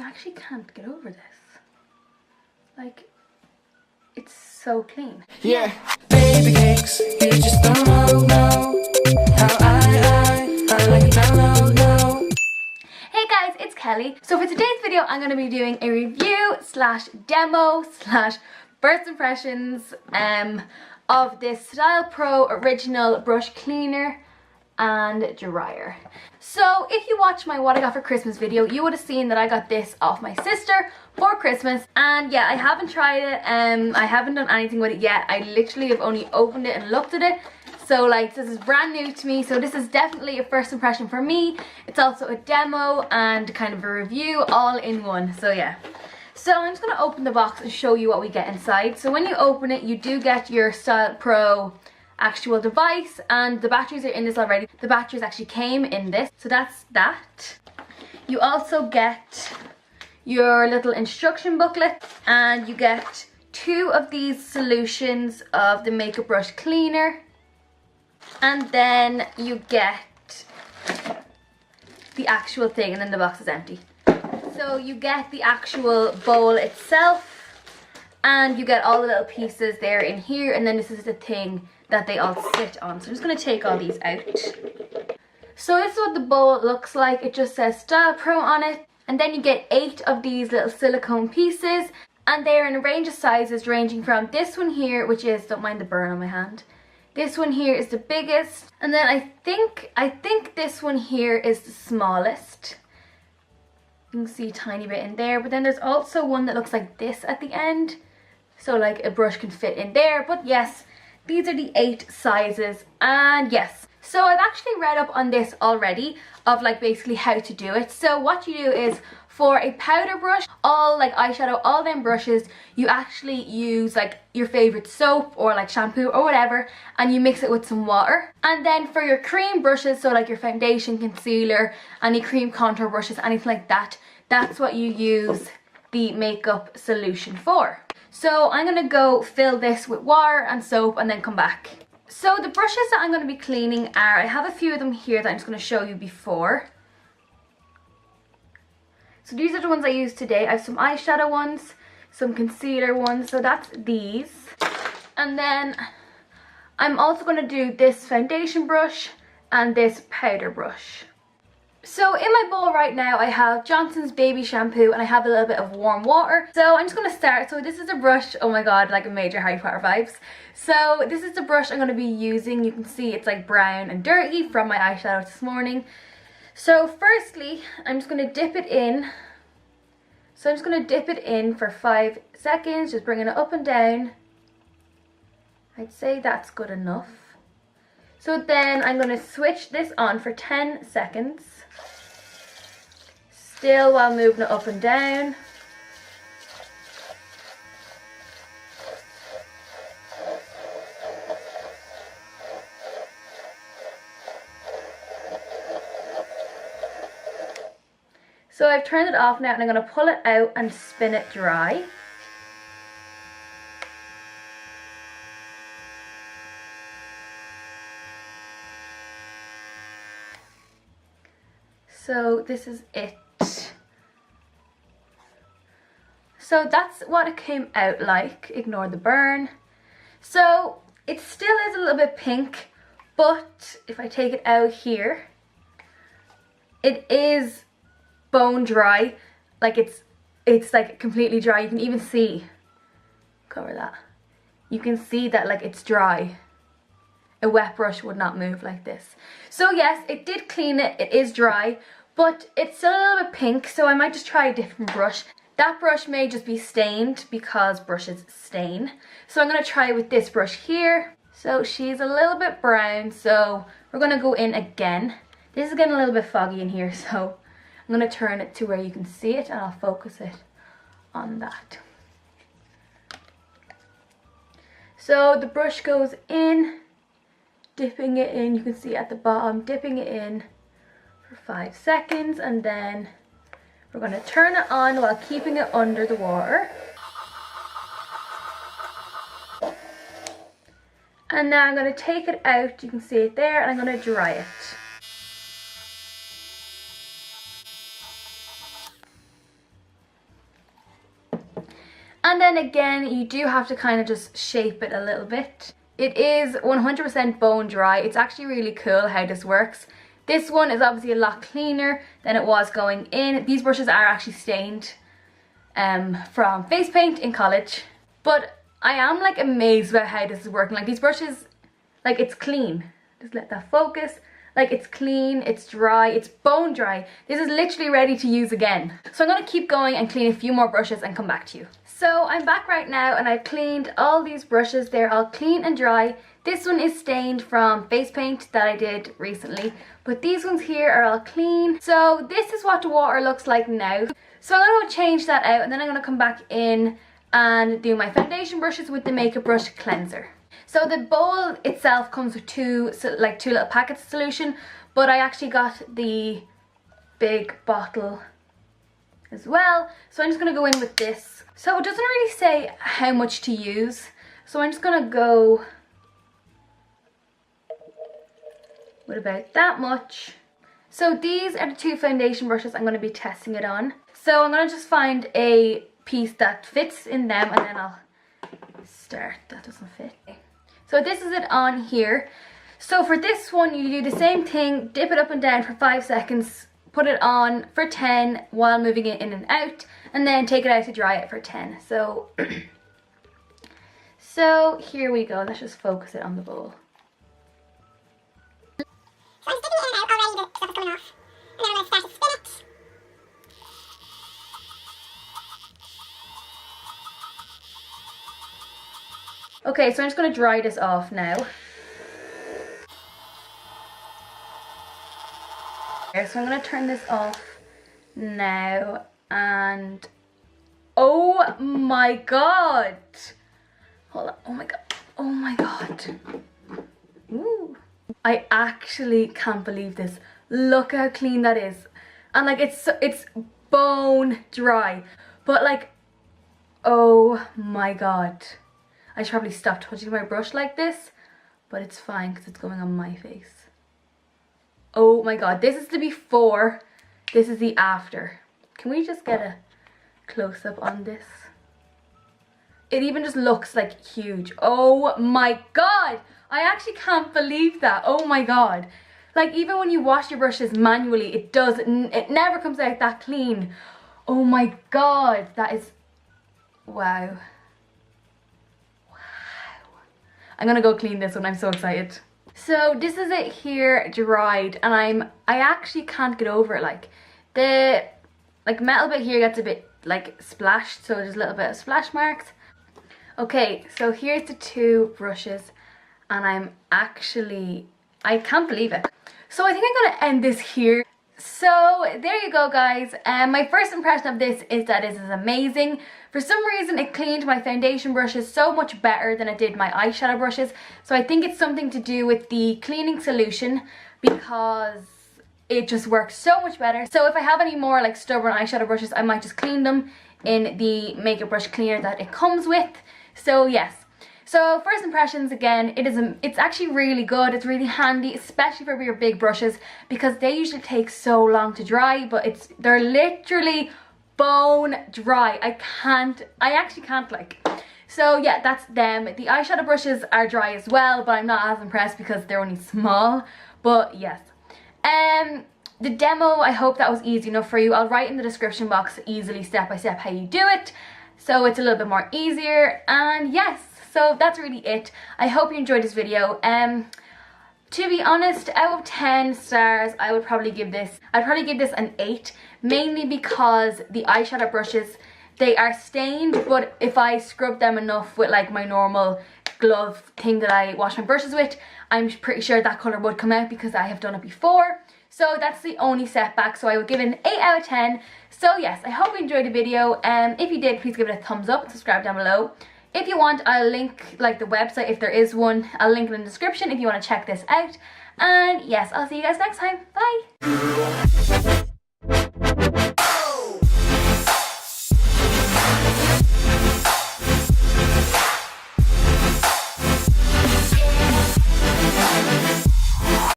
actually can't get over this. Like, it's so clean. Yeah, baby cakes, you just don't know how I like it down low. Hey guys, it's Kelly. So for today's video, I'm going to be doing a review slash demo slash first impressions of this Stylpro original brush cleaner and dryer. So if you watched my what I got for Christmas video, you would have seen that I got this off my sister for Christmas, and yeah, I haven't tried it. I haven't done anything with it yet. I literally have only opened it and looked at it. So like, this is brand new to me, so this is definitely a first impression for me. It's also a demo and kind of a review all in one, so yeah. So I'm just going to open the box and show you what we get inside. So when you open it, you do get your Stylpro actual device, and the batteries are in this already. The batteries actually came in this, so that's that. You also get your little instruction booklet, and you get 2 of these solutions of the makeup brush cleaner, and then you get the actual thing, and then the box is empty. So you get the actual bowl itself, and you get all the little pieces there in here, and then this is the thing that they all sit on. So I'm just going to take all these out. So this is what the bowl looks like. It just says Stylpro on it, and then you get 8 of these little silicone pieces, and they're in a range of sizes ranging from this one here, which is, don't mind the burn on my hand, this one here is the biggest, and then I think this one here is the smallest. You can see a tiny bit in there, but then there's also one that looks like this at the end, so like a brush can fit in there. But yes, these are the 8 sizes, and yes. So I've actually read up on this already of like basically how to do it. So what you do is, for a powder brush, all like eyeshadow, all them brushes, you actually use like your favorite soap or like shampoo or whatever, and you mix it with some water. And then for your cream brushes, so like your foundation, concealer, any cream contour brushes, anything like that, that's what you use the makeup solution for. So I'm going to go fill this with water and soap and then come back. So the brushes that I'm going to be cleaning are, I have a few of them here that I'm just going to show you before. So these are the ones I used today. I have some eyeshadow ones, some concealer ones, so that's these. And then I'm also going to do this foundation brush and this powder brush. So in my bowl right now, I have Johnson's baby shampoo, and I have a little bit of warm water. So I'm just going to start. So this is a brush, oh my god, like a major Harry Potter vibes. So this is the brush I'm going to be using. You can see it's like brown and dirty from my eyeshadow this morning. So firstly, I'm just going to dip it in. So I'm just going to dip it in for 5 seconds, just bringing it up and down. I'd say that's good enough. So then I'm going to switch this on for 10 seconds. Still while moving it up and down. So I've turned it off now, and I'm going to pull it out and spin it dry. So this is it. So that's what it came out like. Ignore the burn. So it still is a little bit pink, but if I take it out here, it is bone dry. Like it's like completely dry. You can even see, cover that. You can see that like it's dry. A wet brush would not move like this. So yes, it did clean it. It is dry, but it's still a little bit pink, so I might just try a different brush. That brush may just be stained because brushes stain. So I'm going to try with this brush here. So she's a little bit brown, so we're going to go in again. This is getting a little bit foggy in here, so I'm going to turn it to where you can see it, and I'll focus it on that. So the brush goes in, dipping it in, you can see at the bottom, dipping it in for 5 seconds, and then we're going to turn it on while keeping it under the water. And now I'm going to take it out, you can see it there, and I'm going to dry it. And then again, you do have to kind of just shape it a little bit. It is 100% bone dry. It's actually really cool how this works. This one is obviously a lot cleaner than it was going in. These brushes are actually stained from face paint in college. But I am like amazed about how this is working. Like these brushes, like it's clean. Just let that focus. Like it's clean, it's dry, it's bone dry. This is literally ready to use again. So I'm gonna keep going and clean a few more brushes and come back to you. So I'm back right now and I've cleaned all these brushes. They're all clean and dry. This one is stained from face paint that I did recently, but these ones here are all clean. So this is what the water looks like now. So I'm gonna change that out and then I'm gonna come back in and do my foundation brushes with the makeup brush cleanser. So the bowl itself comes with two little packets of solution, but I actually got the big bottle as well. So I'm just gonna go in with this. So it doesn't really say how much to use. So I'm just gonna go with about that much. So these are the two foundation brushes I'm gonna be testing it on. So I'm gonna just find a piece that fits in them and then I'll start. That doesn't fit. So this is it on here. So for this one, you do the same thing, dip it up and down for 5 seconds, put it on for 10 while moving it in and out, and then take it out to dry it for 10. So, so here we go. Let's just focus it on the bowl. So I'm sticking it in and out already, the stuff is coming off. And then I'm going to start to spin it. Okay, so I'm just going to dry this off now. So I'm going to turn this off now and oh my god! Hold on, oh my god, oh my god. Ooh. I actually can't believe this. Look how clean that is. And like it's bone dry. But like, oh my god. I should probably stop touching my brush like this, but it's fine because it's going on my face. Oh my god, this is the before, this is the after. Can we just get a close-up on this? It even just looks like huge. Oh my god, I actually can't believe that. Oh my god. Like even when you wash your brushes manually, it never comes out that clean. Oh my god, that is, wow. I'm gonna go clean this one, I'm so excited. So this is it here dried and I actually can't get over it. Like the metal bit here gets a bit like splashed, so there's a little bit of splash marks. Okay, so here's the two brushes and I can't believe it. So I think I'm gonna end this here. So there you go guys, my first impression of this is that this is amazing. For some reason it cleaned my foundation brushes so much better than it did my eyeshadow brushes. So I think it's something to do with the cleaning solution because it just works so much better. So if I have any more like stubborn eyeshadow brushes, I might just clean them in the makeup brush cleaner that it comes with. So yes. So first impressions, again, it's actually really good. It's really handy, especially for your big brushes because they usually take so long to dry, but they're literally bone dry. I actually can't like. So yeah, that's them. The eyeshadow brushes are dry as well, but I'm not as impressed because they're only small, but yes. The demo, I hope that was easy enough for you. I'll write in the description box easily step by step how you do it, so it's a little bit more easier. And yes, so that's really it. I hope you enjoyed this video. To be honest, out of 10 stars, I'd probably give this an 8, mainly because the eyeshadow brushes, they are stained, but if I scrub them enough with like my normal glove thing that I wash my brushes with, I'm pretty sure that colour would come out because I have done it before. So that's the only setback, so I would give it an 8 out of 10. So yes, I hope you enjoyed the video. If you did, please give it a thumbs up and subscribe down below. If you want, I'll link like the website if there is one. I'll link it in the description if you want to check this out. And yes, I'll see you guys next time. Bye!